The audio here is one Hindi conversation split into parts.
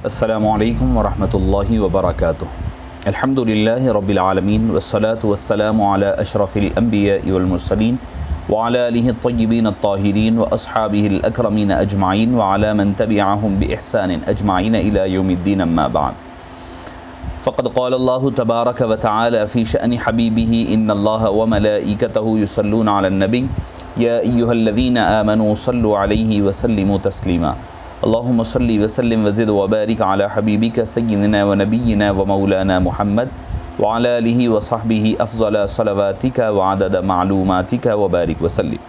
अस्सलामु अलैकुम वरहमतुल्लाहि वबरकातुहु। अल्हम्दुलिल्लाहि रब्बिल आलमीन वस्सलातु वस्सलामु अला अशरफिल अंबिया'i वल मुरसलीन व अला आलिहि अत्तय्यिबीन अत्ताहिरीन व अस्हाबिहिल अकरमीन अजमाइन व अला मन तबिअहुम बिइहसान अजमाइन इला यौमिद्दीन अम्मा बाद। फ़क़द क़ाल अल्लाहु तबारक व तआला फ़ी शअनि हबीबिही इन्नल्लाहा व मलाइकतहु युसल्लूना अलन नबी या अय्युहल्लज़ीना आमनू सल्लु अलैहि व सल्लिमू तस्लीमा। अल्लाहुम्मा सल्लि व सल्लिम व ज़िद व बारिक अला हबीबिका सय्यिदिना व नबिय्यिना व मौलाना मुहम्मद व अला आलिहि व सहबिहि अफ़ज़ल सलवातिका व अदद मालूमातिका व बारिक व सल्लिम।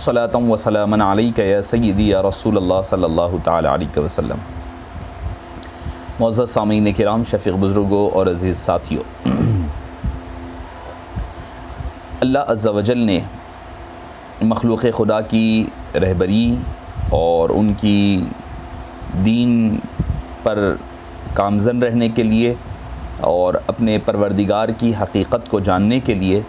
सलातन व सलामन अलैका या सय्यदी या रसूलल्लाह सल्लल्लाहु तआला अलैहि वसल्लम। मुअज़्ज़ज़ सामीन किराम, शफ़ीक़ बुज़ुर्गों और अज़ीज़ साथियों, अल्लाह अज़्ज़ा व जल ने मखलूक़ खुदा की रहबरी और उनकी दीन पर कामज़न रहने के लिए और अपने परवरदिगार की हकीकत को जानने के लिए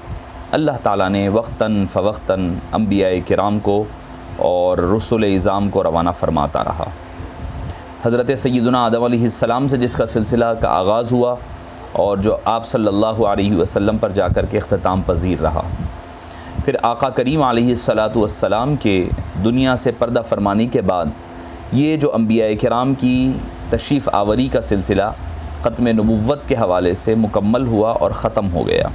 अल्लाह ताला ने वक्तन फ़वक्तन अंबियाए किराम को और रसूल इज़ाम को रवाना फरमाता रहा। हज़रत सय्यदुना आदम अलैहिस्सलाम से जिसका सिलसिला का आगाज़ हुआ और जो आप सल्लल्लाहु अलैहि वसल्लम पर जाकर के इख्तिताम पज़ीर रहा। फिर आका करीम अलैहिस्सलातु वस्सलाम के दुनिया से पर्दा फरमानी के बाद ये जो अंबियाए किराम की तशरीफ़ आवरी का सिलसिला ख़त्म नबुव्वत के हवाले से मुकम्मल हुआ और ख़त्म हो गया।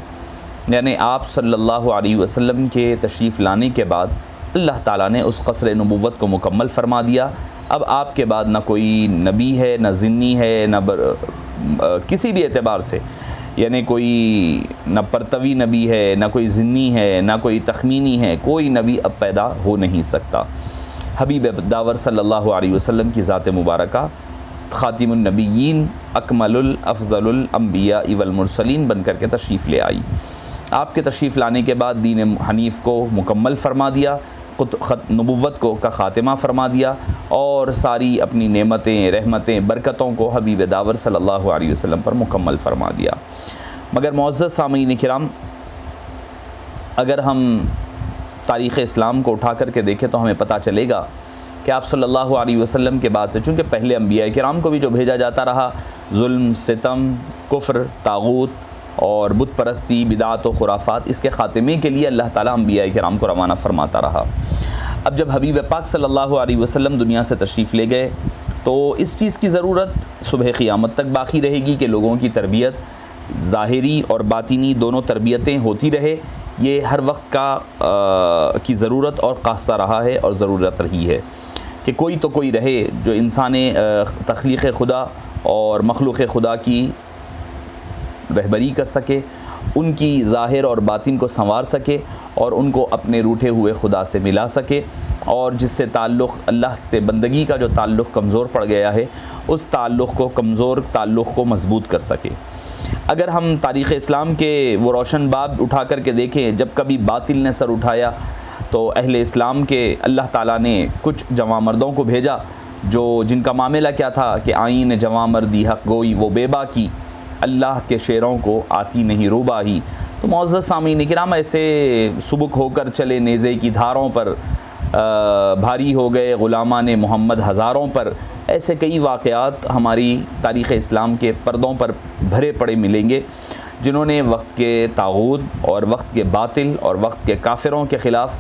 यानी आप सल्लल्लाहु अलैहि वसल्लम के तशरीफ़ लाने के बाद अल्लाह ताला ने उस क़स्र नबुव्वत को मुकम्मल फ़रमा दिया। अब आपके बाद ना कोई नबी है, ना ज़िन्नी है, ना किसी भी एतबार से, यानी कोई न परतवी नबी है, ना कोई ज़िन्नी है, ना कोई तखमीनी है, कोई नबी अब पैदा हो नहीं सकता। हबीब दावर सल्लल्लाहु अलैहि वसल्लम की ज़ात मुबारका ख़ातिमुन नबिय्यीन अकमलुल अफ़ज़लुल अंबिया वल मुरसलीन बन कर के तशरीफ़ ले आई। आपके तशरीफ़ लाने के बाद दीन हनीफ़ को मुकम्मल फ़रमा दिया, नबुव्वत को का ख़ातिमा फ़रमा दिया और सारी अपनी नेमतें, रहमतें, बरकतों को हबीब दावर सल्लल्लाहु अलैहि वसल्लम पर मुकम्मल फ़रमा दिया। मगर मुअज़्ज़ज़ सामीन किराम, अगर हम तारीख़ इस्लाम को उठा कर के देखें तो हमें पता चलेगा कि आप सल्लल्लाहु अलैहि वसल्लम के बाद से, चूँकि पहले अंबिया किराम को भी जो भेजा जाता रहा, जुल्म, सितम, कुफ्र, तागूत और बुत परस्ती, बिदात व खुराफात, इसके ख़ात्मे के लिए अल्लाह ताला अंबिया किराम को रवाना फरमाता रहा। अब जब हबीब पाक सल्लल्लाहु अलैहि वसल्लम दुनिया से तशरीफ़ ले गए तो इस चीज़ की ज़रूरत सुबह क़ियामत तक बाकी रहेगी कि लोगों की तरबियत ज़ाहिरी और बातिनी दोनों तरबियतें होती रहे। ये हर वक्त की ज़रूरत और क़ासा रहा है और ज़रूरत रही है कि कोई तो कोई रहे जो इंसान तख्लीक़ खुदा और मखलूक़ खुदा की रहबरी कर सके, उनकी ज़ाहिर और बातिन को संवार सके और उनको अपने रूठे हुए खुदा से मिला सके और जिससे ताल्लुक़ अल्लाह से बंदगी का जो ताल्लुक़ कमज़ोर पड़ गया है उस कमज़ोर ताल्लुक़ को मज़बूत कर सके। अगर हम तारीख़ इस्लाम के वो रोशन बाब उठा कर के देखें, जब कभी बातिल ने सर उठाया तो अहले इस्लाम के अल्लाह ताला ने कुछ जवां मर्दों को भेजा जिनका मामला क्या था कि आईन जवां मर्दी हक़ गोई वो बेबा की, अल्लाह के शेरों को आती नहीं रूबाही। तो मुअज़्ज़ज़ सामीन किराम, ऐसे सुबुक होकर चले नेज़े की धारों पर, भारी हो गए ग़ुलामान मोहम्मद हज़ारों पर, ऐसे कई वाक़यात हमारी तारीख़ इस्लाम के पर्दों पर भरे पड़े मिलेंगे जिन्होंने वक्त के तागूत और वक्त के बातिल और वक्त के काफिरों के ख़िलाफ़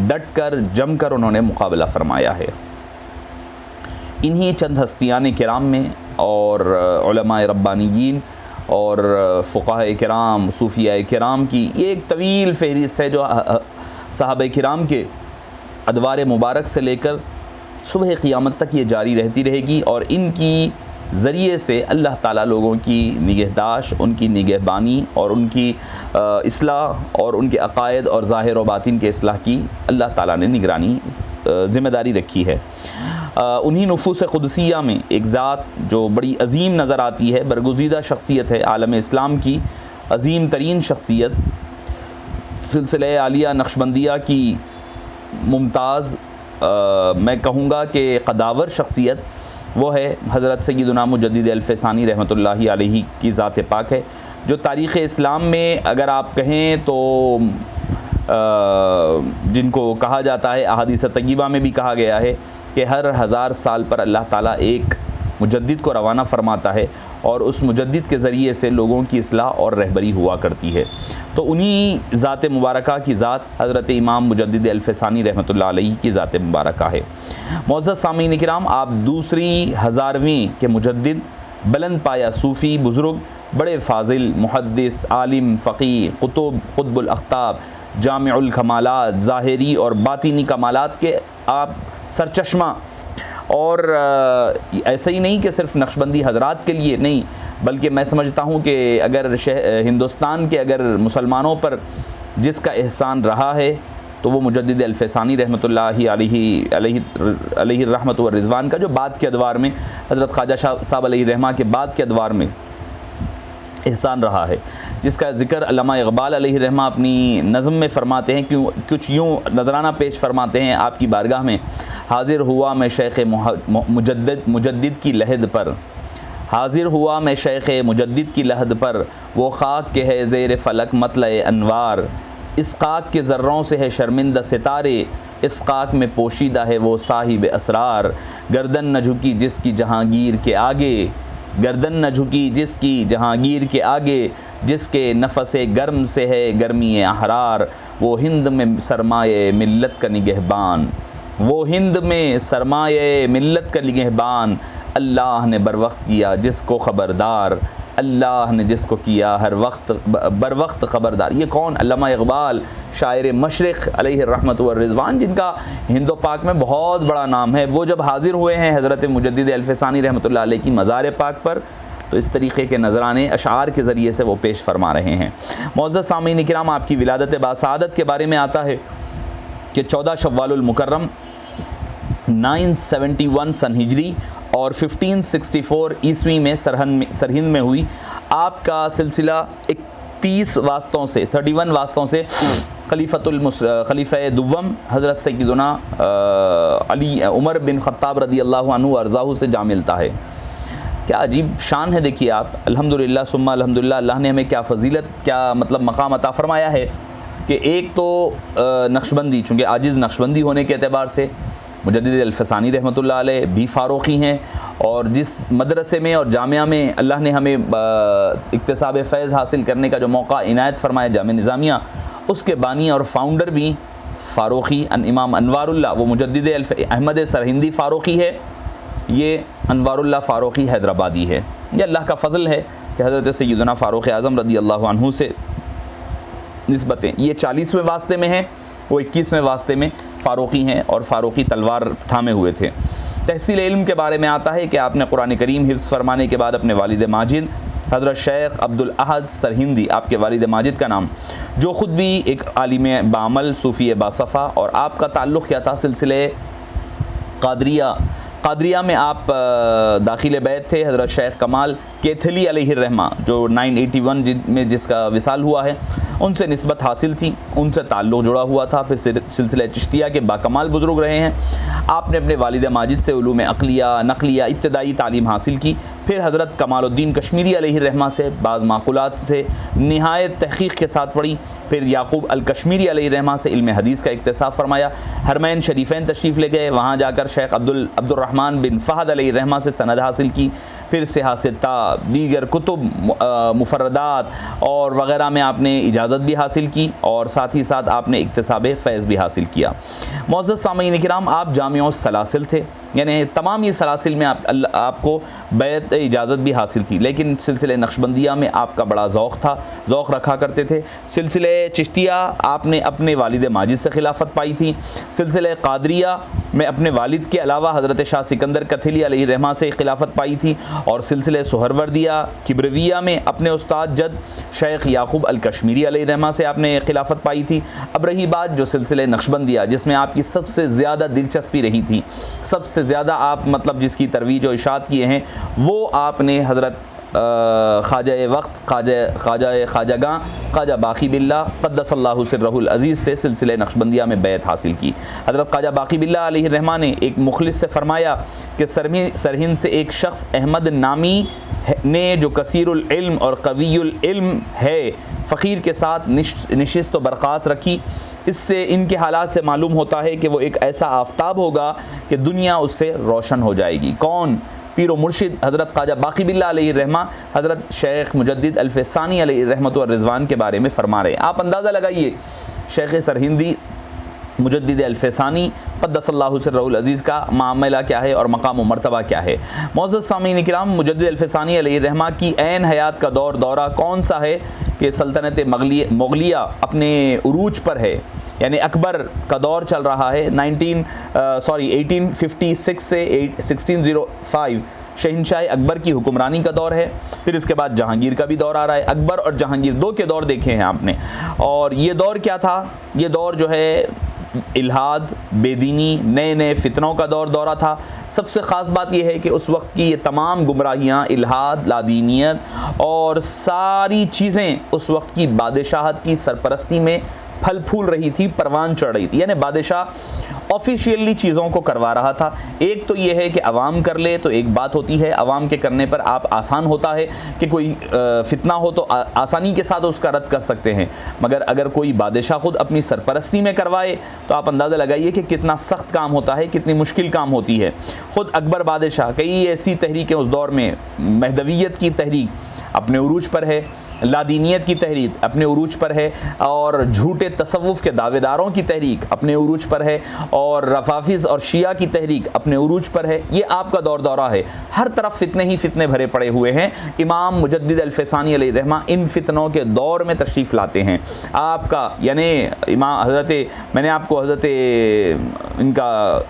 डट कर जम कर उन्होंने मुकाबला फ़रमाया है। इन्हीं चंद हस्तियान किराम में और उलमाए रब्बानियीन और फ़ुक़हा किराम, सूफ़िया किराम की ये एक तवील फ़हरिस्त है जो सहाबा किराम के अदवार मुबारक से लेकर सुबह क़ियामत तक ये जारी रहती रहेगी और इनकी ज़रिए से अल्लाह ताला लोगों की निगहदाश्त, उनकी निगहबानी और उनकी इस्लाह और उनके अक़ायद और ज़ाहिर व बातिन के इस्लाह की अल्लाह ताला ने निगरानी ज़िम्मेदारी रखी है। उन्हीं नुफूस क़ुदसिया में एक ज़ात जो बड़ी अज़ीम नज़र आती है, बरगुज़ीदा शख्सियत है आलम इस्लाम की, अज़ीम तरीन शख्सियत, सिलसिले आलिया नक्शबंदिया की मुमताज़ मैं कहूँगा कि क़दावर शख्सियत, वो है हज़रत सय्यदुना मुजद्दिद अल-फ़सानी रहमतुल्लाहि अलैहि की ज़ात पाक है, जो तारीख़ इस्लाम में अगर आप कहें तो जिनको कहा जाता है, अहादीस तय्यबा में भी कहा गया है कि हर 1000 साल पर अल्लाह ताला एक मुजद्दिद को रवाना फरमाता है और उस मुजद्दिद के ज़रिए से लोगों की इस्लाह और रहबरी हुआ करती है। तो उन्हीं ज़ात मुबारका की ज़ात हज़रत इमाम मुजद्दिद अल-फ़सानी रहमतुल्लाह अलैहि की ज़ात मुबारका है। मुअज़्ज़ज़ सामीन किराम, आप दूसरी हज़ारवीं के मुजद्दिद, बुलंद पाया सूफ़ी बुज़ुर्ग, बड़े फ़ाज़िल, मुहद्दिस, आलिम, फ़क़ीह, क़ुतुबुल अख़्ताब, जामिउल कमालात, ज़ाहिरी और बातिनी कमालात के आप सरचश्मा, और ऐसा ही नहीं कि सिर्फ़ नक्शबंदी हज़रात के लिए नहीं, बल्कि मैं समझता हूँ कि अगर हिंदुस्तान के अगर मुसलमानों पर जिसका एहसान रहा है तो वो मुजद्दिद अल-फ़सानी रहमतुल्लाहि अलैहि रहमत व रिज़वान का जो बाद के अदवार में हज़रत ख्वाजा साहब अलैहि रहमा के बाद के अदवार में एहसान रहा है, जिसका ज़िक्र अल्लामा इक़बाल अलैहि रहमा अपनी नज़म में फ़रमाते हैं। क्यों कुछ यूँ नज़राना पेश फ़रमाते हैं आपकी बारगाह में, हाज़िर हुआ मैं शेख़ मुजद्दिद की लहद पर, हाज़िर हुआ मैं शेख़ मुजद्दिद की लहद पर, वो ख़ाक के है ज़ेर फ़लक मतलए अनवार, इस ख़ाक के ज़र्रों से है शर्मिंदा सितारे, इस ख़ाक में पोशीदा है वो साहिब असरार, गर्दन न झुकी जिसकी जहांगीर के आगे, गर्दन न झुकी जिसकी जहांगीर के आगे, जिसके नफ़से गर्म से है गर्मी अहरार, वो हिंद में सरमाए मिल्लत का निगहबान, वो हिंद में सरमाए मिल्लत का निगहबान, अल्लाह ने बर वक्त किया जिसको ख़बरदार, अल्लाह ने जिसको किया हर वक्त बर वक्त ख़बरदार। ये कौन? अल्लामा इक़बाल, शायर मशरिक़ अलैहि रहमत व रिज़वान, जिनका हिंदो पाक में बहुत बड़ा नाम है। वो जब हाज़िर हुए हैं हज़रत मुजद्दिद अल-फ़सानी रहमतुल्लाह अलैहि की मज़ार पाक पर, तो इस तरीक़े के नज़राने अशार के ज़रिए से वो पेश फरमा रहे हैं। मुअज़्ज़ज़ सामीन किराम, आपकी विलादत बासआदत के बारे में आता है कि 14 शव्वालुल मुकर्रम 971 सन हिजरी और 1564 ईस्वी में सरहिंद में हुई। आपका सिलसिला 31 वास्तों से 31 वास्तों से खलीफ़ा दुव्वम हज़रत सैयदना अली उमर बिन ख़त्ताब रदी अल्लाहु अन्हु अर्ज़ाहु से जा मिलता है। क्या अजीब शान है। देखिए आप, अल्हम्दुलिल्लाह सुम्मा अल्हम्दुलिल्लाह, अल्लाह ने हमें क्या फ़जीलत, क्या मतलब मकाम अता फ़रमाया है कि एक तो नक्शबंदी, चूँकि आजिज़ नक्शबंदी होने के एतबार से मुजद्दिद अल-फ़सानी रहमतुल्लाह अलैह भी फ़ारूक़ी हैं, और जिस मदरसे में और जामिया में अल्लाह ने हमें इक्तिसाब फ़ैज़ हासिल करने का जो मौका इनायत फ़रमाया, जामिया निज़ामिया, उसके बानी और फ़ाउंडर भी फ़ारूक़ी इमाम अनवारुल्लाह, वो मुजद्दिद अहमद सरहिंदी फ़ारूक़ी है, ये अनवारुल्लाह फ़ारूक़ी हैदराबादी है। ये अल्लाह का फ़ज़ल है कि हज़रत सैयदना फ़ारूक़ आज़म रदी अल्लाहु अन्हु से निस्बतें, ये 40वें वास्ते में हैं, वो 21वें वास्ते में फ़ारूक़ी हैं और फ़ारूक़ी तलवार थामे हुए थे। तहसील इल्म के बारे में आता है कि आपने कुरान करीम हिफ्ज़ फरमाने के बाद अपने वालिद माजिद हज़रत शेख अब्दुल अहद सरहिंदी, आपके वालिद माजिद का नाम, जो ख़ुद भी एक आलिम बामल सूफ़ी बासफ़ा, और आपका ताल्लुक़ क्या था सिलसिले क़ादरिया में आप दाखिल बैत थे। हज़रत शेख कमाल कैथली अलैहि रहमा, जो 981 में जिसका विसाल हुआ है, उनसे निस्बत हासिल थी, उनसे ताल्लुक़ जुड़ा हुआ था। फिर सिलसिला चिश्तिया के बाकमाल बुज़ुर्ग रहे हैं। आपने अपने वालिद माजिद से उलूम अक़लिया नक़लिया इब्तदाई तालीम हासिल की। फिर हज़रत कमालुद्दीन कश्मीरी अलैहि रहमा से बाज़ माक़ूलात थे निहायत तहक़ीक़ के साथ पढ़ी। फिर याक़ूब अल कश्मीरी अलैहि रहमा से इल्म हदीस का इक्तिसाब फरमाया। हरमैन शरीफ़ैन तशरीफ़ ले गए, वहाँ जाकर शेख अब्दुर्रहमान बिन फ़हद अलैहि रहमा से सनद हासिल की। फिर सियासता दीगर कुतुब मुफर्रदात और वग़ैरह में आपने इजाज़त भी हासिल की, और साथ ही साथ आपने इक्तिसाब फ़ैज़ भी हासिल किया। मुअज़्ज़ज़ सामीन किराम, आप जामिउस सलासिल थे, यानी तमाम ये सलासिल में आपको बैत इजाज़त भी हासिल थी, लेकिन सिलसिले नक्शबंदिया में आपका बड़ा ज़ौक़ रखा करते थे। सिलसिले चिश्तिया आपने अपने वालिद माजिद से खिलाफत पाई थी। सिलसिले क़ादरिया में अपने वालिद के अलावा हज़रत शाह सिकंदर कथली अलैहि रहमा से खिलाफत पाई थी, और सिलसिले सुहरवर्दिया किब्रविया में अपने उस्ताद जद शेख याक़ूब अल कश्मीरी अलैहि रहमा से आपने खिलाफत पाई थी। अब रही बात जो सिलसिले नक्शबंदिया, जिसमें आपकी सबसे ज़्यादा दिलचस्पी रही थी, सबसे ज़्यादा आप मतलब जिसकी तरवीज और इशात किए हैं, वो आपने हज़रत ख्वाजा वक्त ख्वाजा बाक़ी बिल्ला क़द्दसल्लाहु सिर्रहुल अज़ीज़ से सिलसिले नक्शबंदिया में बैत हासिल की। हज़रत ख्वाजा बाक़ी बिल्ला अलैहि रहमा ने एक मुखलिस से फ़रमाया कि सरहिंद से एक शख्स अहमद नामी ने जो कसीरुल इल्म और कवियुल इल्म है, फ़कीर के साथ नशिस्त व बरख़ास्त रखी। इससे इनके हालात से मालूम होता है कि वो एक ऐसा आफ़ताब होगा कि दुनिया उससे रोशन हो जाएगी। कौन? पीर व मुर्शिद हज़रत ख्वाजा बाक़ी बिल्लाह अलैहि रहमा हज़रत शेख मुजद्दिद अल-फ़सानी अलैहि रहमत व रिज़वान के बारे में फ़रमा रहे हैं। आप अंदाज़ा लगाइए शेख सरहिंदी मुजद्दिद अल-फ़सानी क़द्दसल्लाहु सिर्रहुल अज़ीज़ का मामला क्या है और मकाम व मर्तबा क्या है। मुअज़्ज़ज़ सामीन किराम, मुजद्दिद अल-फ़सानी अलैहि रहमा की ऐन हयात का दौरा कौन सा है कि सल्तनत मुग़लिया अपने उरूज पर है, यानी अकबर का दौर चल रहा है 1856 से 1605 शहंशाह अकबर की हुक्मरानी का दौर है। फिर इसके बाद जहांगीर का भी दौर आ रहा है। अकबर और जहांगीर दो के दौर देखे हैं आपने। और ये दौर क्या था? ये दौर जो है इल्हाद, बेदीनी, नए नए फितनों का दौरा था। सबसे ख़ास बात यह है कि उस वक्त की ये तमाम गुमराहियाँ, इल्हाद, लादीनियत और सारी चीज़ें उस वक्त की बादशाहत की सरपरस्ती में फल फूल रही थी, परवान चढ़ रही थी। यानी बादशाह ऑफिशियली चीज़ों को करवा रहा था। एक तो ये है कि अवाम कर ले तो एक बात होती है, अवाम के करने पर आप आसान होता है कि कोई फितना हो तो आसानी के साथ उसका रद्द कर सकते हैं, मगर अगर कोई बादशाह ख़ुद अपनी सरपरस्ती में करवाए तो आप अंदाज़ा लगाइए कि कितना सख्त काम होता है, कितनी मुश्किल काम होती है। ख़ुद अकबर बादशाह, कई ऐसी तहरीकें उस दौर में, महदवियत की तहरीक अपने उरूज पर है, लादीनियत की तहरीक अपने उरूज पर है, और झूठे तसव्वुफ़ के दावेदारों की तहरीक अपने उरूज पर है, और रफाफिज़ और शिया की तहरीक अपने उरूज पर है। ये आपका दौरा है। हर तरफ फितने ही फितने भरे पड़े हुए हैं। इमाम मुजद्दिद अल-फ़सानी अलैहि रहमा इन फितनों के दौर में तशरीफ़ लाते हैं। आपका यानी इमाम हज़रत, मैंने आपको हज़रत इनका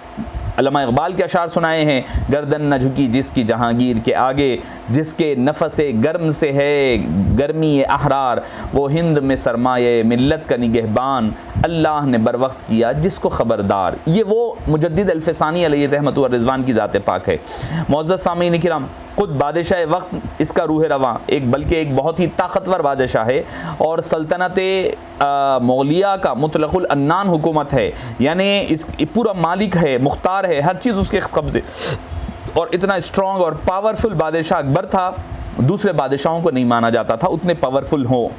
अल्लामा इक़बाल के अशार सुनाए हैं, गर्दन न झुकी जिसकी जहांगीर के आगे, जिसके नफ़से गर्म से है गर्मी अहरार, वो हिंद में सरमाए मिल्लत का निगहबान, अल्लाह ने बर वक्त किया जिसको ख़बरदार। ये वो मुजद्दिद अल-फ़सानी अलैहि रहमत व रिज़वान की ज़ात पाक है। मुअज़्ज़ज़ सामीन किराम, ख़ुद बादशाह वक्त इसका रूह रवां, बल्कि एक बहुत ही ताकतवर बादशाह है, और सल्तनत मुग़लिया का मुतलक़ुल अन्नान हुकूमत है, यानी इस पूरा मालिक है, मुख्तार है, हर चीज़ उसके कब्ज़े। और इतना स्ट्रॉन्ग और पावरफुल बादशाह अकबर था, दूसरे बादशाहों को नहीं माना जाता था उतने पावरफुल हों।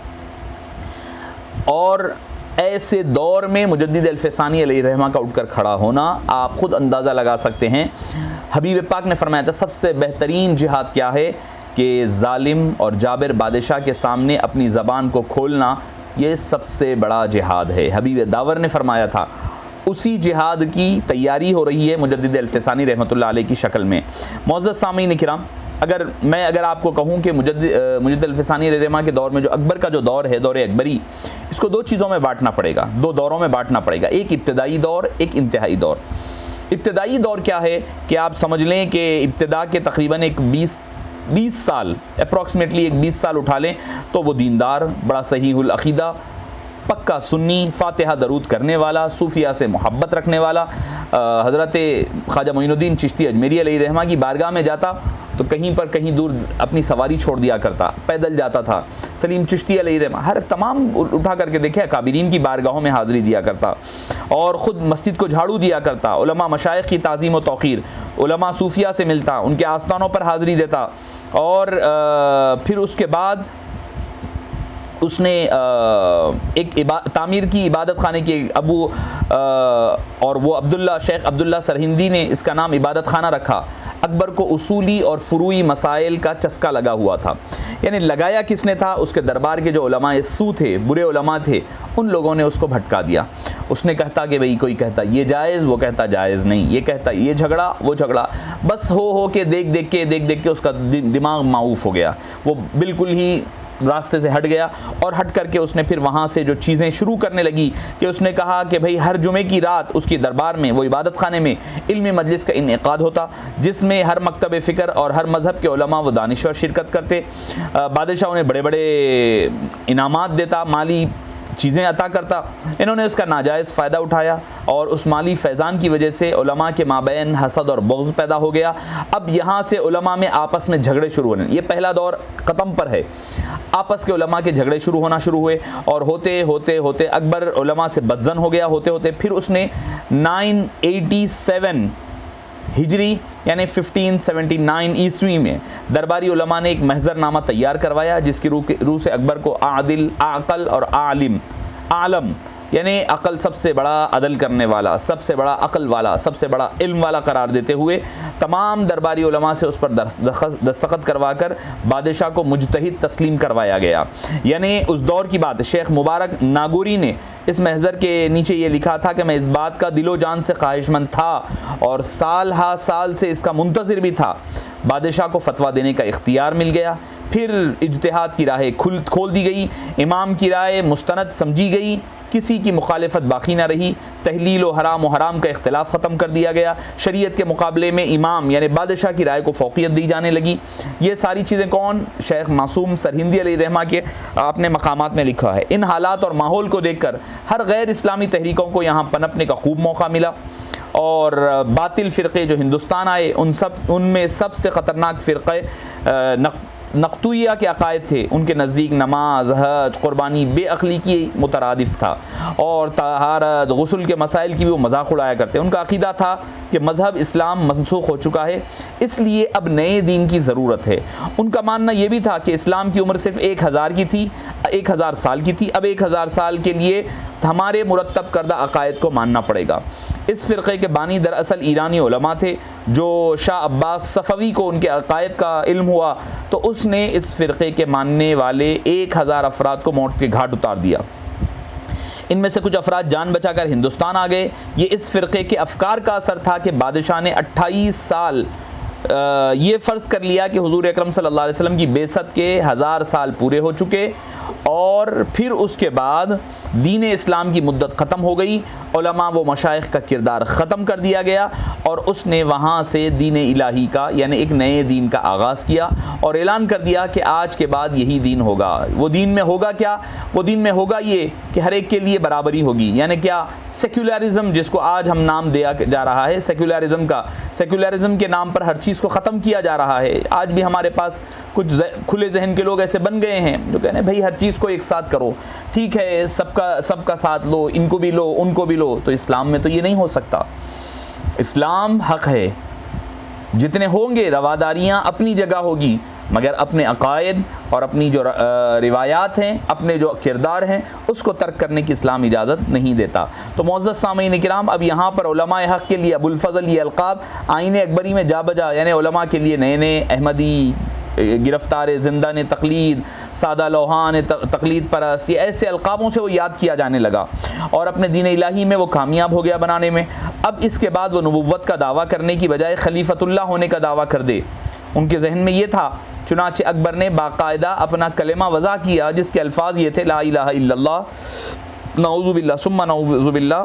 और ऐसे दौर में मुजद्दिद अल-फ़सानी अलैहि रहमा का उठकर खड़ा होना, आप ख़ुद अंदाज़ा लगा सकते हैं। हबीब पाक ने फरमाया था सबसे बेहतरीन जिहाद क्या है कि ज़ालिम और जाबिर बादशाह के सामने अपनी ज़बान को खोलना, ये सबसे बड़ा जिहाद है। हबीब दावर ने फरमाया था। उसी जिहाद की तैयारी हो रही है मुजद्दिद अल-फ़सानी रहमतुल्लाह अलैहि की शक्ल में। मुअज़्ज़ज़ सामीन किराम, अगर आपको कहूँ कि मुजद्दिद अल-फ़सानी अलैहि रहमा के दौर में जो अकबर का जो दौर है, दौर अकबरी, इसको दो चीज़ों में बांटना पड़ेगा, दो दौरों में बांटना पड़ेगा। एक इब्तिदाई दौर, एक इंतहाई दौर। इब्तिदाई दौर क्या है कि आप समझ लें कि इब्तिदा के तकरीबन एक 20 साल, अप्रॉक्सीमेटली एक 20 साल उठा लें तो वो दीनदार, बड़ा सहीहुल अक़ीदा, पक्का सुन्नी, फातिहा दरूद करने वाला, सूफिया से मोहब्बत रखने वाला, हज़रत ख्वाजा मोइनुद्दीन चिश्ती अजमेरी अलैहि रहमा की बारगाह में जाता तो कहीं दूर अपनी सवारी छोड़ दिया करता, पैदल जाता था। सलीम चिश्ती अलैहि रहमा हर तमाम उठा करके देखे काबिरीन की बारगाहों में हाज़िरी दिया करता, और ख़ुद मस्जिद को झाड़ू दिया करता, उलमा मशाइख़ की ताज़ीम व तौक़ीर, उलमा सूफिया से मिलता, उनके आस्थानों पर हाज़िरी देता, और फिर उसके बाद उसने एक तामीर की इबादत खाने की और वो शेख अब्दुल्ला सरहिंदी ने इसका नाम इबादत खाना रखा। अकबर को उसूली और फ़ुरूई मसाइल का चस्का लगा हुआ था। यानी लगाया किसने था? उसके दरबार के जो उलमाए सू थे, बुरे उलमा थे, उन लोगों ने उसको भटका दिया। उसने कहता कि भाई, कोई कहता ये जायज़, वो कहता जायज़ नहीं, ये कहता ये झगड़ा, वो झगड़ा, बस हो के देख देख के उसका दिमाग माऊफ़ हो गया। वो बिल्कुल ही रास्ते से हट गया, और हट करके उसने फिर वहाँ से जो चीज़ें शुरू करने लगी कि उसने कहा कि भाई हर जुमे की रात उसकी दरबार में, वो इबादत खाने में इल्मी मजलिस का इनेकाद होता, जिसमें हर मकतब फ़िक्र और हर मज़हब के उलमा व दानिश्वर शिरकत करते। बादशाह उन्हें बड़े बड़े इनामात देता, माली चीज़ें अता करता। इन्होंने उसका नाजायज़ फ़ायदा उठाया, और उस माली फैज़ान की वजह से उलमा के माबैन हसद और बुग़्ज़ पैदा हो गया। अब यहाँ से उलमा में आपस में झगड़े शुरू होने, ये पहला दौर ख़त्म पर है। आपस के उलमा के झगड़े शुरू हुए, और होते होते अकबर उलमा से बदज़न हो गया। होते होते फिर उसने 987 हिजरी यानी 1579 ईस्वी में दरबारी उलमा ने एक महज़रनामा तैयार करवाया, जिसकी रूह से अकबर को आदिल, आक़ल और आलम यानी अक़ल सबसे बड़ा अदल करने वाला, सबसे बड़ा अक़ल वाला, सबसे बड़ा इल्म वाला करार देते हुए तमाम दरबारी उलमा से उस पर दस्तखत करवा कर बादशाह को मुजतहिद तस्लीम करवाया गया। यानी उस दौर की बात, शेख मुबारक नागौरी ने इस महज़र के नीचे ये लिखा था कि मैं इस बात का दिलो जान से ख्वाहिशमंद था और साल हा साल से इसका मुंतज़िर भी था। बादशाह को फतवा देने का इख्तियार मिल गया। फिर इज्तिहाद की राहें खोल दी गई, इमाम की राय मुस्तनद समझी गई, किसी की मुखालिफत बाकी ना रही, तहलील व हराम का इख्तिलाफ ख़त्म कर दिया गया। शरीयत के मुकाबले में इमाम यानी बादशाह की राय को फ़ौक़ियत दी जाने लगी। ये सारी चीज़ें कौन? शेख मासूम सरहिंदी अलैहिर्रहमा के आपने मकामात में लिखा है। इन हालात और माहौल को देखकर हर गैर इस्लामी तहरीकों को यहाँ पनपने का खूब मौका मिला और बातिल फ़िरक़े जो हिंदुस्तान आए उनमें सबसे ख़तरनाक फ़िरक़े नक़तुइया के अक़ायद थे। उनके नज़दीक नमाज, हज, क़ुरबानी बेअक़ली की मुतरादिफ़ था और तहारत, गुस्ल के मसाइल की भी वो मजाक उड़ाया करते। उनका अक़ीदा था कि मज़हब इस्लाम मनसूख़ हो चुका है, इसलिए अब नए दीन की ज़रूरत है। उनका मानना ये भी था कि इस्लाम की उम्र सिर्फ़ 1000 की थी, 1000 साल की थी। अब 1000 साल के लिए हमारे मुरत्तब करदा अक़ायद को मानना पड़ेगा। इस फ़िरक़े के बानी दरअसल ईरानी उलमा थे। जो शाह अब्बास सफ़वी को उनके अक़ायद का इल्म हुआ तो उसने इस फ़िरक़े के मानने वाले 1000 अफराद को मौत के घाट उतार दिया। इनमें से कुछ अफराद जान बचाकर हिंदुस्तान आ गए। ये इस फ़िरक़े के अफ़कार का असर था कि बादशाह ने 28 साल ये फ़र्ज़ कर लिया कि हुज़ूर अकरम सल्लल्लाहु अलैहि वसल्लम की बेसत के 1000 साल पूरे हो चुके और फिर उसके बाद दीन इस्लाम की मुद्दत ख़त्म हो गई, उलमा व मशाइख का किरदार ख़त्म कर दिया गया और उसने वहाँ से दीन इलाही का यानी एक नए दीन का आगाज़ किया और ऐलान कर दिया कि आज के बाद यही दीन होगा। वो दीन में होगा क्या? वो दीन में होगा ये कि हर एक के लिए बराबरी होगी। यानी क्या? सेक्युलरिज़म, जिसको आज हम नाम दिया जा रहा है सेक्युलरिज़म का, सेक्युलरिज़म के नाम पर हर चीज़ को ख़त्म किया जा रहा है। आज भी हमारे पास कुछ खुले जहन के लोग ऐसे बन गए हैं जो कहते हैं भाई हर चीज़ को एक साथ करो, ठीक है, सबका साथ लो, इनको भी लो, उनको भी लो। तो इस्लाम में तो ये नहीं हो सकता। इस्लाम हक़ है, जितने होंगे रवादारियाँ अपनी जगह होगी, मगर अपने अक़ायद और अपनी जो रिवायात हैं, अपने जो किरदार हैं, उसको तर्क करने की इस्लाम इजाज़त नहीं देता। तो मुअज़्ज़ज़ सामीन किराम, अब यहाँ पर उलमाए हक़ के लिए अबुल फ़ज़ल ये अलक़ाब आईने अकबरी में जा बजा, यानी उलमा के लिए नए नए अहमदी, गिरफ्तार ज़िंदा ने तक़लीद, सादा लोहा ने तक़लीद परस्त, ये ऐसे अलक़ाबों से वो याद किया जाने लगा और अपने दीन इलाही में वो कामयाब हो गया बनाने में। अब इसके बाद वो नबुव्वत का दावा करने की बजाय खलीफतुल्लाह होने का दावा कर दे। उनके जहन में ये था। चुनांचे अकबर ने बाकायदा अपना कलेमा वज़ा किया जिसके अल्फाज ये थे, ला इलाहा इल्लल्लाह नऊज़ु बिल्लाह सुम्मा नऊज़ु बिल्लाह,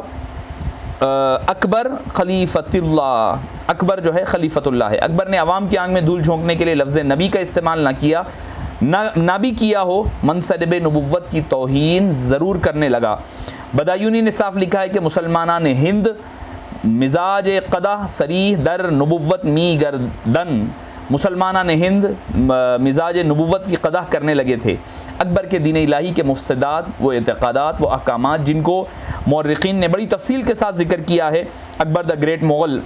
अकबर खलीफतुल्लाह, अकबर जो है खलीफतुल्लाह है। अकबर ने अवाम की आंख में धूल झोंकने के लिए लफ्ज़ नबी का इस्तेमाल ना किया, ना भी किया हो, मनसब नबुव्वत की तौहीन ज़रूर करने लगा। बदायूनी ने साफ लिखा है कि मुसलमानान हिंद मिजाज क़दह सरीह दर नबुव्वत मी गर्दन, मुसलमानान हिंद मिजाज नबुव्वत की क़दह करने लगे थे। अकबर के दीन इलाही के मुफ़्सदात व एतक़ादात व अहकामात जिनको मौर्रिख़ीन ने बड़ी तफसील के साथ ज़िक्र किया है। अकबर द ग्रेट मुग़ल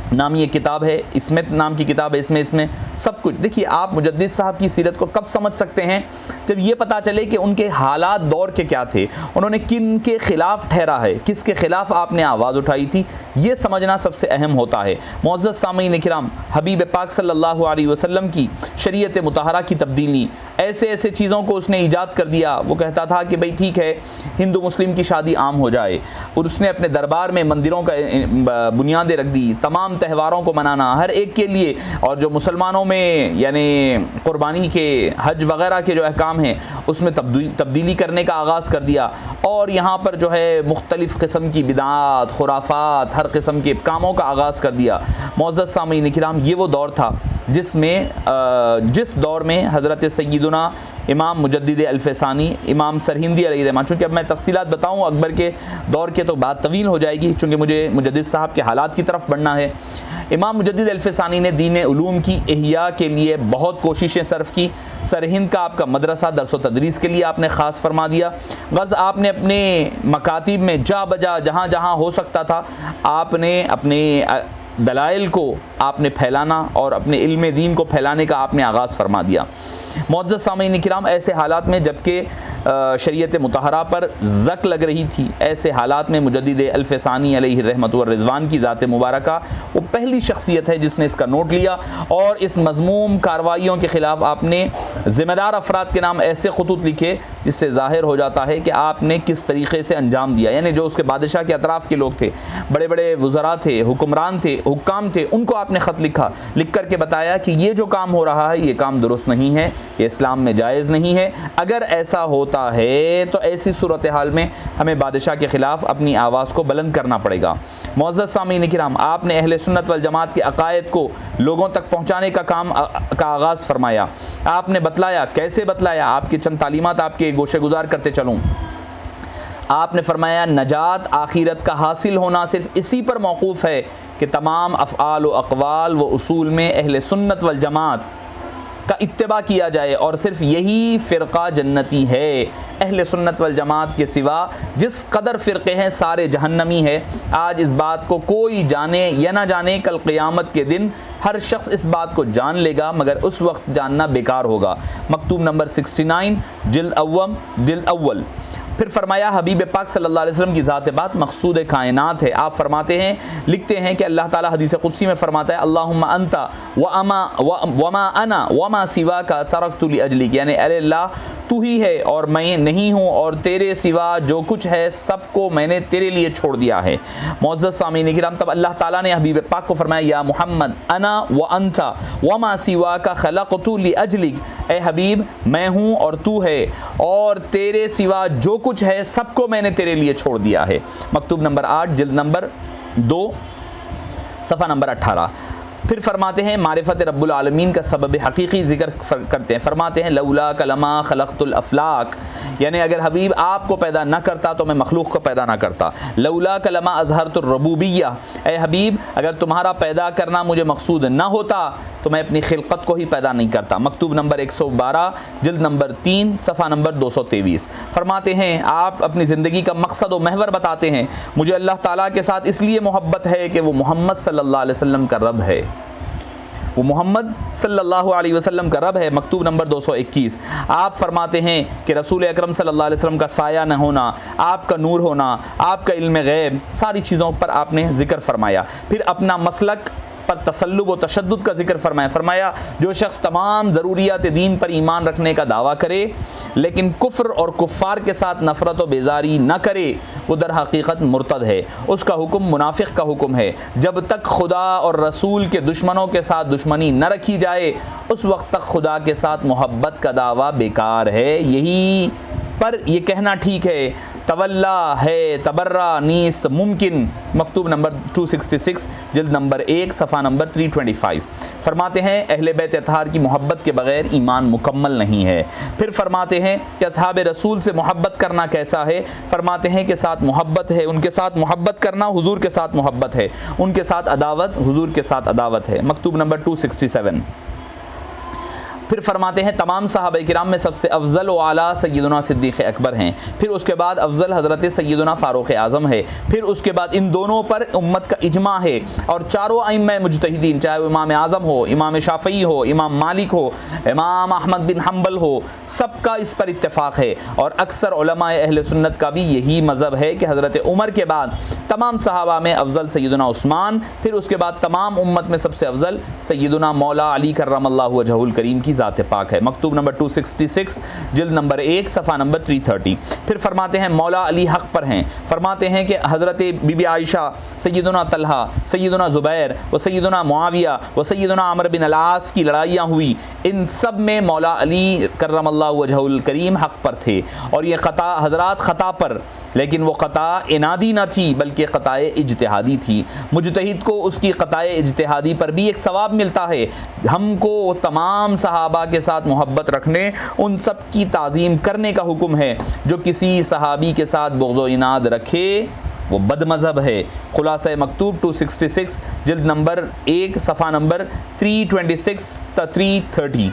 नाम ये किताब है, इसमें नाम की किताब है, इसमें सब कुछ। देखिए आप मुजद्दिद साहब की सीरत को कब समझ सकते हैं? जब ये पता चले कि उनके हालात दौर के क्या थे, उन्होंने किन के ख़िलाफ़ ठहरा है, किसके ख़िलाफ़ आपने आवाज़ उठाई थी, ये समझना सबसे अहम होता है। मुअज़्ज़ज़ सामीन किराम, हबीब पाक सल्लल्लाहु अलैहि वसल्लम की शरीयत मुतहरा की तब्दीली, ऐसे ऐसे चीज़ों को उसने ईजाद कर दिया। वो कहता था कि भाई ठीक है, हिंदू मुस्लिम की शादी आम हो जाए, और उसने अपने दरबार में मंदिरों का बुनियादें रख दी, तमाम त्यौहारों को मनाना हर एक के लिए, और जो मुसलमानों में यानी क़ुरबानी के, हज वग़ैरह के जो अहकाम हैं उसमें तब्दीली करने का आगाज़ कर दिया। और यहाँ पर जो है मुख्तलिफ़ किस्म की बिदात, खुराफात, हर किस्म के कामों का आगाज़ कर दिया। मुअज़्ज़ज़ सामीन किराम, ये वो दौर था जिस दौर में हज़रत सय्यदुना इमाम मुजद्दिद अल-फ़सानी, इमाम सरहिंदी अलैहिर्रहमा, चूँकि अब मैं तफ़सीलात बताऊँ अकबर के दौर के तो बात तवील हो जाएगी, चूँकि मुझे मुजद्दिद साहब के हालात की तरफ बढ़ना है। इमाम मुजद्दिद अल-फ़सानी ने दीन उलूम की इहया के लिए बहुत कोशिशें सर्फ की। सरहिंद का आपका मदरसा दरस व तदरीस के लिए आपने ख़ास फरमा दिया। गज़ आपने अपने मकातिब में जा बजा जहाँ जहाँ हो सकता था आपने अपने दलाइल को आपने फैलाना और अपने इल्म दीन को फैलाने का आपने आगाज़ फरमा दिया। मुअज़्ज़ज़ सामीन किराम, ऐसे हालात में जबकि शरीयत मुतहरा पर ज़क लग रही थी। ऐसे हालात में मुजद्दिद अल-फ़सानी अलैहि रहमत व रिज़वान की ज़ात मुबारका वो पहली शख्सियत है जिसने इसका नोट लिया और इस मज़मूम कार्रवाइयों के ख़िलाफ़ आपने ज़िम्मेदार अफराद के नाम ऐसे ख़ुतूत लिखे जिससे ज़ाहिर हो जाता है कि आपने किस तरीक़े से अंजाम दिया। यानी जो उसके बादशाह के अतराफ़ के लोग थे, बड़े बड़े वज़रा थे, हुक्मरान थे, हुक्काम थे, उनको आपने ख़त लिखा, लिख कर के बताया कि ये जो काम हो रहा है ये काम दुरुस्त नहीं है, ये इस्लाम में जायज़ नहीं है। अगर ऐसा होता है तो ऐसी सूरत हाल में हमें बादशाह के ख़िलाफ़ अपनी आवाज़ को बुलंद करना पड़ेगा। मुअज़्ज़ज़ सामीन किराम, आपने अहले सुन्नत वल जमात के अक़ायद को लोगों तक पहुँचाने का काम का आगाज़ फरमाया। आपने बतलाया, कैसे बतलाया, आपकी चंद तालीमात आपके गोशे गुजार करते चलूँ। आपने फरमाया नजात आखिरत का हासिल होना सिर्फ इसी पर मौकूफ़ है कि तमाम अफ़आल व अक़वाल व उसूल में अहले सुन्नत वल जमात का इत्तिबा किया जाए और सिर्फ यही फ़िरक़ा जन्नती है। अहले सुन्नत वल जमात के सिवा जिस कदर फ़िरक़े हैं सारे जहन्नमी है। आज इस बात को कोई जाने या ना जाने, कल क़यामत के दिन हर शख्स इस बात को जान लेगा मगर उस वक्त जानना बेकार होगा। मकतूब नंबर 69 जिल्द अव्वल। फिर फरमाया हबीब पाक सल्लल्लाहु अलैहि वसल्लम की ज़ात बात मक़सूद कायनात है। आप फरमाते हैं, लिखते हैं कि अल्लाह ताला हदीस कुदसी में फरमाता है अल्लाहुम्मा अंता वमा अना वमा सिवा का तरक्तु लि अजलिक, यानी अरे अल्लाह तू ही है और मैं नहीं हूँ और तेरे सिवा जो कुछ है सबको मैंने तेरे लिए छोड़ दिया है। मुअज़्ज़ज़ सामीन किराम, तब अल्लाह ताला ने हबीब पाक को फरमाया या मुहम्मद अना व अंता वमा सिवा का खलक़तु लि अजलिक, ए हबीब मैं हूँ और तू है और तेरे सिवा जो कुछ है सबको मैंने तेरे लिए छोड़ दिया है। मकतूब नंबर 8 जिल्द नंबर 2 सफ़ा नंबर 18। फिर फरमाते हैं मारिफत रब्बुल आलमीन का सबब हकीकी ज़िक्र करते हैं। फरमाते हैं लौला कलमा खलक़तुल अफ़लाक, यानी अगर हबीब आपको पैदा ना करता तो मैं मखलूक को पैदा ना करता। लौला कलमा अज़हरतुर रबूबिय्या, ए हबीब अगर तुम्हारा पैदा करना मुझे मकसूद ना होता तो मैं अपनी खिलकत को ही पैदा नहीं करता। मकतूब नंबर 112 जिल्द नंबर 3 सफ़ा नंबर 223। फरमाते हैं आप अपनी ज़िंदगी का मकसद व महवर बताते हैं, मुझे अल्लाह ताला के साथ इसलिए मोहब्बत है कि वो मोहम्मद सल्लल्लाहु अलैहि वसल्लम का रब है, वो मोहम्मद सल्लल्लाहु अलैहि वसल्लम का रब है। मकतूब नंबर 221। आप फरमाते हैं कि रसूल अकरम सल्लल्लाहु अलैहि वसल्लम का साया न होना, आपका नूर होना, आपका इल्म गैब, सारी चीज़ों पर आपने ज़िक्र फरमाया। फिर अपना मसलक पर तसल्लुब व तशद्दुद का जिक्र फरमाया जो शख्स तमाम ज़रूरियात दीन पर ईमान रखने का दावा करे लेकिन कुफ्र और कुफ़ार के साथ नफ़रत व बेजारी न करे वो दर हकीकत मुर्तद है। उसका हुक्म मुनाफिक का हुक्म है। जब तक खुदा और रसूल के दुश्मनों के साथ दुश्मनी न रखी जाए उस वक्त तक खुदा के साथ मोहब्बत का दावा बेकार है। यही पर यह कहना ठीक है, तवल्ला है तबर्रा नीस्त मुमकिन। मकतूब नंबर 266 जिल्द नंबर 1 सफ़ा नंबर 325। फरमाते हैं अहले बैत अतहार की मोहब्बत के बग़ैर ईमान मुकम्मल नहीं है। फिर फरमाते हैं कि असहाब रसूल से मोहब्बत करना कैसा है। फरमाते हैं कि साथ मोहब्बत है, उनके साथ मोहब्बत करना हुजूर के साथ मोहब्बत है, उनके साथ अदावत हुजूर के साथ अदावत है। मकतूब नंबर 267। फिर फरमाते हैं तमाम सहाबा किराम में सबसे अफजल व आला सय्यदुना सिद्दीक़ अकबर हैं, फिर उसके बाद अफजल हज़रत सय्यदुना फ़ारूक़ आज़म है, फिर उसके बाद इन दोनों पर उम्मत का इजमा है और चारों अइम्मा मुजतहिदीन, चाहे वो इमाम आज़म हो, इमाम शाफ़ई हो, इमाम मालिक हो, इमाम अहमद बिन हम्बल हो, सबका इस पर इत्तेफ़ाक़ है। और अक्सर उलमाए अहले सुन्नत का भी यही मज़हब है कि हज़रत उमर के बाद तमाम सहाबा में अफजल सय्यदुना उस्मान, फिर उसके बाद तमाम उम्मत में सबसे अफजल सय्यदुना मौला अली कर्रमल्लाहु वजहुल करीम की ज़ात पाक है। मकतूब नंबर 266 जिल्द नंबर 1 सफ़ा नंबर 330। फिर फरमाते हैं मौला अली हक़ पर हैं। फरमाते हैं कि हज़रत बीबी आयशा, सय्यदुना तलहा, सय्यदुना ज़ुबैर व सय्यदुना मुआविया व सय्यदुना अमर बिन अल-आस की लड़ाइयाँ हुई, इन सब में मौला अली कर्रमल्लाहु वजहुल करीम हक़ पर थे और ये क़ता हज़रात ख़ता पर, लेकिन वो क़ता इनादी न थी बल्कि क़ताए इज्तिहादी थी। मुजतहिद को उसकी क़ताए इज्तिहादी पर भी एक सवाब मिलता है। हमको तमाम सहाबा के साथ मोहब्बत रखने, उन सब की ताज़ीम करने का हुक्म है। जो किसी सहाबी के साथ बुग़्ज़ व इनाद रखे वो बदमज़हब है। खुलासा मकतूब 266 जिल्द नंबर 1 सफ़ा नंबर 326 ता 330।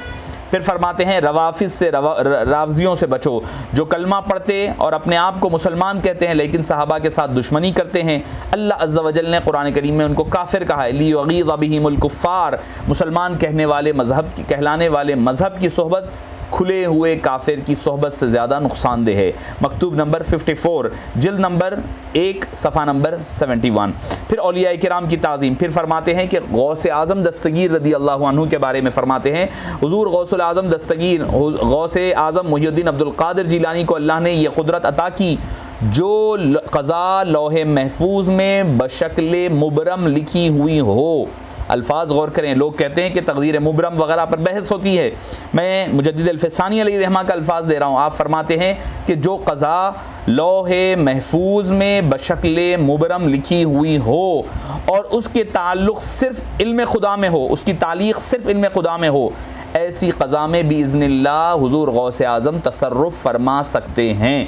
फिर फरमाते हैं रवाफिज से, रावजियों से बचो जो कलमा पढ़ते और अपने आप को मुसलमान कहते हैं लेकिन सहाबा के साथ दुश्मनी करते हैं। अल्लाह अज़्ज़ा वजल ने कुरान करीम में उनको काफिर कहा है, लियुग़ीज़ बिहिमुल कुफ़्फ़ार, मुसलमान कहने वाले कहलाने वाले मज़हब की सोहबत खुले हुए काफिर की सोहबत से ज़्यादा नुकसानदेह है। मकतूब नंबर 54 जिल्द नंबर 1 सफ़ा नंबर 71। फिर औलिया किराम की ताज़ीम, फिर फरमाते हैं कि गौस आज़म दस्तगीर रदी अल्लाह अन्हु के बारे में फरमाते हैं, हुज़ूर गौसुल आज़म दस्तगीर गौस आज़म मुहियुद्दीन अब्दुल क़ादिर जिलानी को अल्लाह ने यह कुदरत अता की जो क़ज़ा लौहे महफूज में बशक्ल मुबरम लिखी हुई हो। अल्फाज गौर करें, लोग कहते हैं कि तक़दीर मुबरम वगैरह पर बहस होती है, मैं मुजद्दिद अल-फ़सानी अलैहिर्रहमा का अल्फाज दे रहा हूँ। आप फरमाते हैं कि जो क़ज़ा लौहे महफूज में बशक्ल मुबरम लिखी हुई हो और उसके ताल्लुक़ सिर्फ़ इल्म खुदा में हो, उसकी तालीक़ सिर्फ़ इल्म खुदा में हो, ऐसी क़ज़ा में बिइज़्निल्लाह हुज़ूर गौस आज़म तसर्रुफ़ फरमा सकते हैं।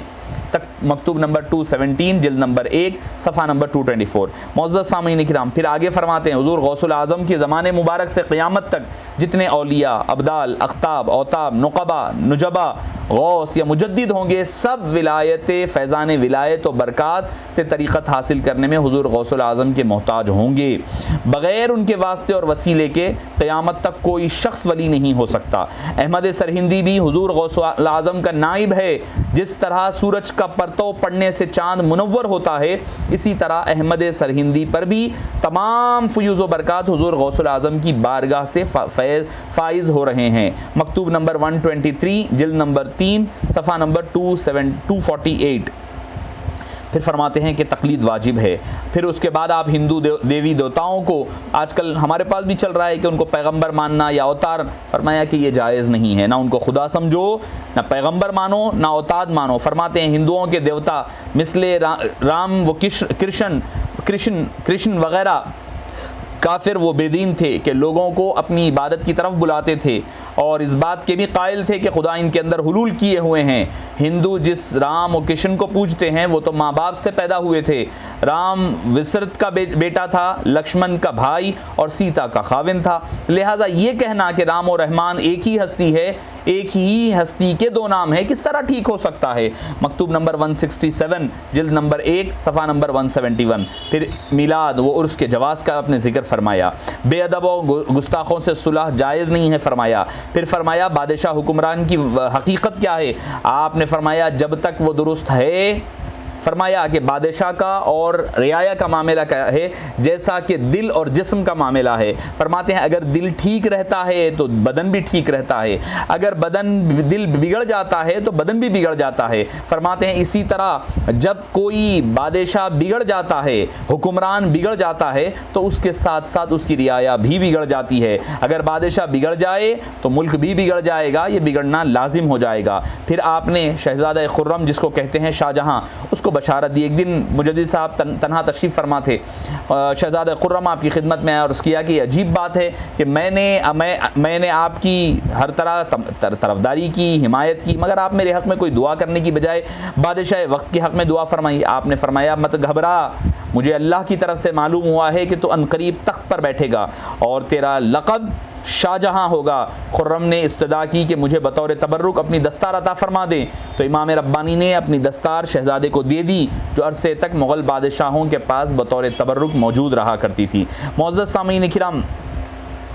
तक मकतूब नंबर 217 जिल्द नंबर 1 सफ़ा नंबर 224। मुअज़्ज़ज़ सामीन किराम, फिर आगे फरमाते हैं, हुज़ूर गौसुल आज़म के ज़माने मुबारक से क़यामत तक जितने औलिया, अब्दाल, अख्ताब, औताब, नुक़बा, नुजबा, गौस या मुजद्दिद होंगे, सब विलायत फ़ैज़ान विलायत और बरक़ात तरीक़त हासिल करने में हुज़ूर गौसुल आज़म के मोहताज होंगे। बग़ैर उनके वास्ते और वसीले के क़यामत तक कोई शख्स वली नहीं हो सकता। अहमद सरहिंदी भी हुज़ूर गौसुल आज़म का नाइब है। जिस तरह सूरज का परतव पड़ने से चाँद मुनव्वर होता है, इसी तरह अहमद सरहिंदी पर भी तमाम फ़यूज़ व बरक़ात हुज़ूर गौसुल आज़म की बारगाह से फ़ाइज़ हो रहे हैं। मकतूब नंबर 123 जिल्द नंबर 3 सफ़ा नंबर 248। फिर फरमाते हैं कि तक़लीद वाजिब है। फिर उसके बाद आप हिंदू देवी देवताओं को, आजकल हमारे पास भी चल रहा है कि उनको पैगंबर मानना या अवतार, फरमाया कि ये जायज़ नहीं है। ना उनको खुदा समझो, ना पैगंबर मानो, ना अवतार मानो। फरमाते हैं हिंदुओं के देवता मिसले राम व कृष्ण वगैरह काफिर वो बेदीन थे कि लोगों को अपनी इबादत की तरफ बुलाते थे और इस बात के भी कायल थे कि खुदा इनके अंदर हुलूल किए हुए हैं। हिंदू जिस राम और कृष्ण को पूजते हैं वो तो माँ बाप से पैदा हुए थे। राम विसृत का बेटा था, लक्ष्मण का भाई और सीता का खाविन था। लिहाजा ये कहना कि राम और रहमान एक ही हस्ती है, एक ही हस्ती के दो नाम है, किस तरह ठीक हो सकता है। मकतूब नंबर 167 जिल्द नंबर 1 सफ़ा नंबर 171। फिर मिलाद व उर्स के जवाज़ का अपने ज़िक्र फरमाया। बेअदब और गुस्ताखों से सुलह जायज़ नहीं है फरमाया। फिर फरमाया बादशाह हुक्मरान की हकीकत क्या है। आपने फरमाया जब तक वो दुरुस्त है, फरमाया कि बादशाह का और रियाया का मामला क्या है, जैसा कि दिल और जिस्म का मामला है। फरमाते हैं अगर दिल ठीक रहता है तो बदन भी ठीक रहता है, अगर दिल बिगड़ जाता है तो बदन भी बिगड़ जाता है। फरमाते हैं इसी तरह जब कोई बादशाह बिगड़ जाता है, हुक्मरान बिगड़ जाता है, तो उसके साथ साथ उसकी रियाया भी बिगड़ जाती है। अगर बादशाह बिगड़ जाए तो मुल्क भी बिगड़ जाएगा, ये बिगड़ना लाजिम हो जाएगा। फिर आपने शहज़ादा खुर्रम जिसको कहते हैं शाहजहां, उसको बशारत दी। एक दिन मुजद्दिद साहब तन्हा तशरीफ़ फरमा थे, शहज़ादा खुर्रम आपकी खिदमत में आया और किया कि अजीब बात है कि मैंने आपकी हर तरह तरफदारी की, हिमायत की, मगर आप मेरे हक़ में कोई दुआ करने की बजाय बादशाह वक्त के हक़ में दुआ फरमाई। आपने फरमाया मत घबरा, मुझे अल्लाह की तरफ से मालूम हुआ है कि तू अनकरीब तख्त पर बैठेगा और तेरा लक़ब शाहजहां होगा। खुर्रम ने इस्तदा की कि मुझे बतौर तबर्रुक अपनी दस्तार अता फरमा दें, तो इमाम रब्बानी ने अपनी दस्तार शहजादे को दे दी जो अरसे तक मुग़ल बादशाहों के पास बतौर तबर्रुक मौजूद रहा करती थी। मुअज़्ज़ज़ सामीन किराम,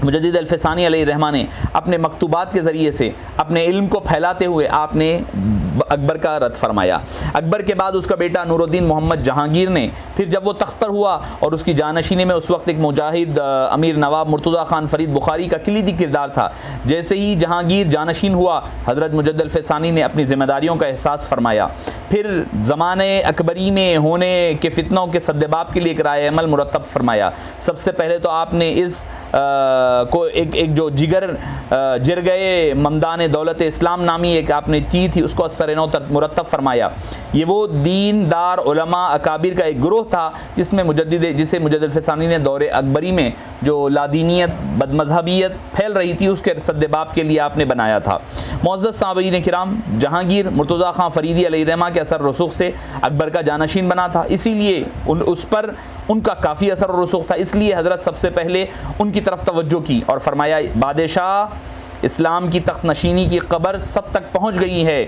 मुजद्दिद अल-फ़सानी अलैहिर्रहमा ने अपने मकतूबात के ज़रिए से अपने इल्म को फैलाते हुए आपने अकबर का रद्द फरमाया। अकबर के बाद उसका बेटा नूरुद्दीन मोहम्मद जहांगीर ने फिर जब वो तख्त पर हुआ और उसकी जानशीनी में उस वक्त एक मुजाहिद अमीर नवाब मुर्तज़ा ख़ान फ़रीद बुखारी का किलीदी किरदार था। जैसे ही जहांगीर जानशीन हुआ, हज़रत मुजद्दिद अल-फ़सानी ने अपनी ज़िम्मेदारियों का एहसास फरमाया। फिर ज़माने अकबरी में होने के फितनों के सद्देबाब के लिए एक राय अमल मुरतब फरमाया। सबसे पहले तो आपने इस को एक जो जिर गए ममदान दौलत इस्लाम नामी एक आपने चीज़ थी, उसको असर-ए-नौ मुरतब फरमाया। ये वो दीनदार उलमा अकाबिर का एक ग्रोह था जिसे मुजद्दिद अल-फ़सानी ने दौरे अकबरी में जो लादीनियत बदमज़हबियत फैल रही थी उसके सद्देबाब के लिए आपने बनाया था। मुअज़्ज़ज़ साहबीन किराम, जहांगीर मुर्तज़ा ख़ान फ़रीदी अलैहिर्रहमा के असर रसूख से अकबर का जानशीन बना था, इसीलिए उस पर उनका काफ़ी असर रसूख था। इसलिए हज़रत सबसे पहले उनकी तरफ तवज्जो की और फरमाया बादशाह, इस्लाम की तख्त नशीनी की ख़बर सब तक पहुँच गई है,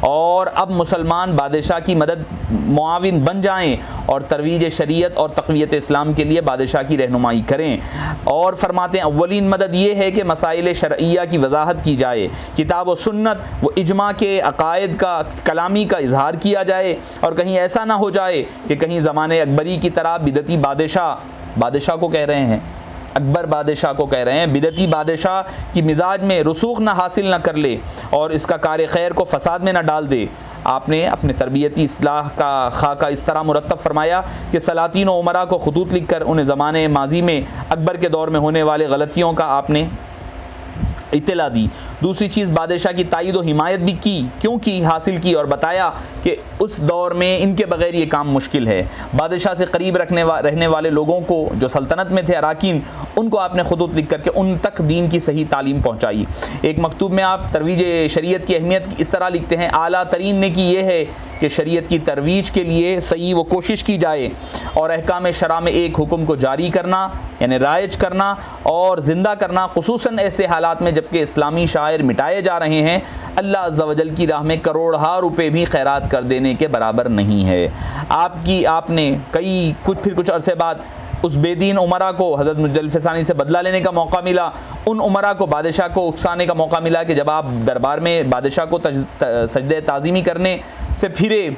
और अब मुसलमान बादशाह की मदद मुआविन बन जाएं और तरवीज शरीयत और तक़वियत इस्लाम के लिए बादशाह की रहनुमाई करें। और फरमाते हैं अव्वलीन मदद ये है कि मसाइल शरइया की वजाहत की जाए, किताब व सुन्नत व इजमा के अकायद का कलामी का इजहार किया जाए, और कहीं ऐसा ना हो जाए कि कहीं ज़माने अकबरी की तरह बिदती बादशाह को कह रहे हैं, अकबर बादशाह को कह रहे हैं, बिदती बादशाह की मिजाज में रसूख ना हासिल ना कर ले और इसका कार खैर को फसाद में ना डाल दे। आपने अपने तरबियती इस्लाह का खाका इस तरह मुरतब फरमाया कि सलातीन व उमरा को खतूत लिख कर उन्हें ज़माने माजी में अकबर के दौर में होने वाले गलतियों का आपने इत्तला दी। दूसरी चीज़, बादशाह की तायद व हिमायत भी की, क्यों की, हासिल की, और बताया कि उस दौर में इनके बगैर ये काम मुश्किल है। बादशाह से करीब रहने वाले लोगों को जो सल्तनत में थे अराकीन, उनको आपने खुतूत लिख करके उन तक दीन की सही तालीम पहुँचाई। एक मकतूब में आप तरवीज शरीयत की अहमियत इस तरह लिखते हैं, आला तरीन ने की ये है कि शरीयत की तरवीज के लिए सही वो कोशिश की जाए और अहकाम शरा में एक हुक्म को जारी करना यानी राइज करना और ज़िंदा करना, खुसूसन ऐसे हालात में जबकि इस्लामी शायर मिटाए जा रहे हैं, अल्लाह अज़्ज़ा वजल की राह में करोड़हा रुपए भी खैरात कर देने के बराबर नहीं है। आपने कुछ अरसे बाद उस बेदीन उमरा को हज़रत मुजद्दिद अल-फ़सानी से बदला लेने का मौका मिला, उन उमरा को बादशाह को उकसाने का मौका मिला कि जब आप दरबार में बादशाह को सजदे ताज़ीमी करने से फिरे,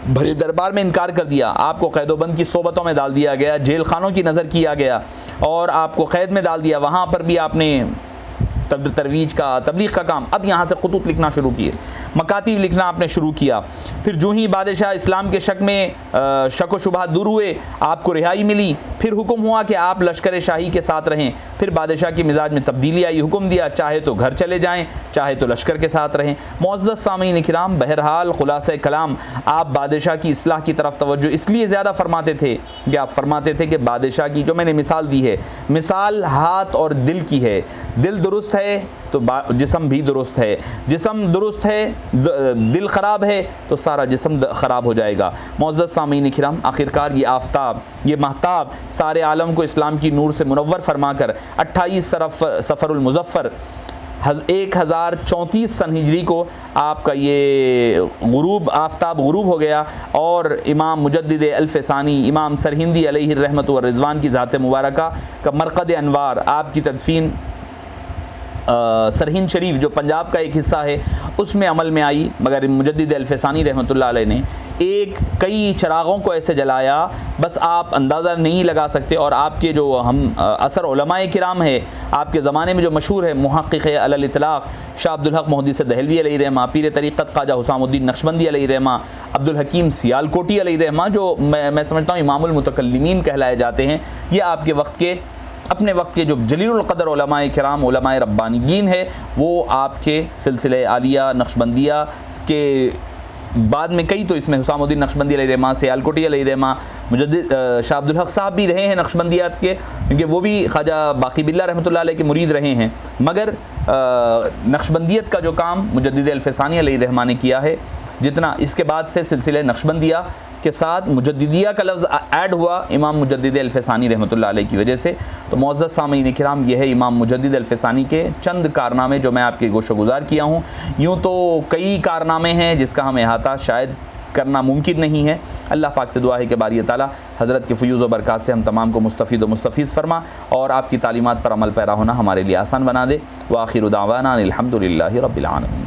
भरे दरबार में इनकार कर दिया, आपको कैदोबंद की सोबतों में डाल दिया गया, जेल खानों की नज़र किया गया और आपको कैद में डाल दिया। वहाँ पर भी आपने तबलीग का काम, अब यहाँ से खुतूत लिखना शुरू किए, मकातीब लिखना आपने शुरू किया। फिर जो ही बादशाह इस्लाम के शक व शुबहात दूर हुए, आपको रिहाई मिली, फिर हुक्म हुआ कि आप लश्कर शाही के साथ रहें। फिर बादशाह की मिजाज में तब्दीली आई, हुक्म दिया चाहे तो घर चले जाएं, चाहे तो लश्कर के साथ रहें। मुअज़्ज़ज़ सामीन किराम, बहरहाल खुलासा कलाम, आप बादशाह की इस्लाह की तरफ तवज्जो इसलिए ज़्यादा फरमाते थे कि आप फरमाते थे कि बादशाह की, जो मैंने मिसाल दी है, मिसाल हाथ और दिल की है। दिल दुरुस्त है तो जिस्म भी दुरुस्त है, जिस्म दुरुस्त है, दिल ख़राब है तो सारा जिस्म ख़राब हो जाएगा। मुअज़्ज़ज़ सामीन किराम, आखिरकार ये आफ्ताब, ये महताब सारे आलम को इस्लाम की नूर से मुनव्वर फरमाकर 28 सफ़रुल मुज़फ़्फ़र 1034 सन हिजरी को आपका ये गुरूब आफ्ताब गुरूब हो गया और इमाम मुजद्दिद अल-फ़सानी, इमाम सरहिंदी अलैहि रहमत व रिज़वान की ज़ात मुबारका का मरक़द अनवार, आपकी तदफ़ीन सरहिंद शरीफ जो पंजाब का एक हिस्सा है उसमें अमल में आई। मगर मुजद्दिद अल-फ़सानी रहमतुल्लाह अलैह ने कई चरागों को ऐसे जलाया, बस आप अंदाज़ा नहीं लगा सकते। और आपके जो हम असर उलमाए किराम है, आपके ज़माने में जो मशहूर है मुहक़्क़िक़ अलल इतलाक़ शाह अब्दुल हक़ मुहद्दिस दहलवी अलैहि रहमा, पीर तरीक़त ख्वाजा हुसामुद्दीन नक्शबंदी अलैहि रहमा, अब्दुल हकीम सियालकोटी अलैहि रहमा, जो मैं समझता हूँ इमामुल मुतकल्लिमीन कहलाए जाते हैं, ये आपके अपने वक्त के जो जलीलुल क़दर उलमाए किराम, उलमाए रब्बानीयीन है, वो आपके सिलसिले आलिया नक्शबंदिया के बाद में कई, तो इसमें हुसामुद्दीन नक्शबंदी अलैहि रहमा, सियालकोटी अलैहि रहमा, मुजद्दिद शाह अब्दुल हक़ साहब भी रहे हैं नक्शबंदियात के, क्योंकि वो भी ख्वाजा बाक़ी बिल्लाह रहमतुल्लाह अलैह के मुरीद रहे हैं। मगर नक्शबंदियत का जो काम मुजद्दिद अल-फ़सानी अलैहि रहमा ने किया है, जितना इसके बाद से सिलसिले नक्शबंदिया के साथ मुजद्दिदिया का लफ्ज़ ऐड हुआ इमाम मुजद्दिद अल-फ़सानी रहमतुल्लाह अलैह की वजह से। तो मुअज़्ज़ज़ सामीन किराम, यह है इमाम मुजद्दिद अल-फ़सानी के चंद कारनामे जो मैं आपके गोशोगुज़ार किया हूँ। यूँ तो कई कारनामे हैं जिसका हम अहाता शायद करना मुमकिन नहीं है। अल्लाह पाक से दुआ है कि बारी ताला हज़रत के फ़यूज़ व बरक़ात से हम तमाम को मुस्तफ़ीद व मुस्तफ़ीज़ फ़रमा और आपकी तालीमात पर अमल पैरा होना हमारे लिए आसान बना दे। व आखिरु दावाना अनिल हम्दुलिल्लाहि रब्बिल आलमीन।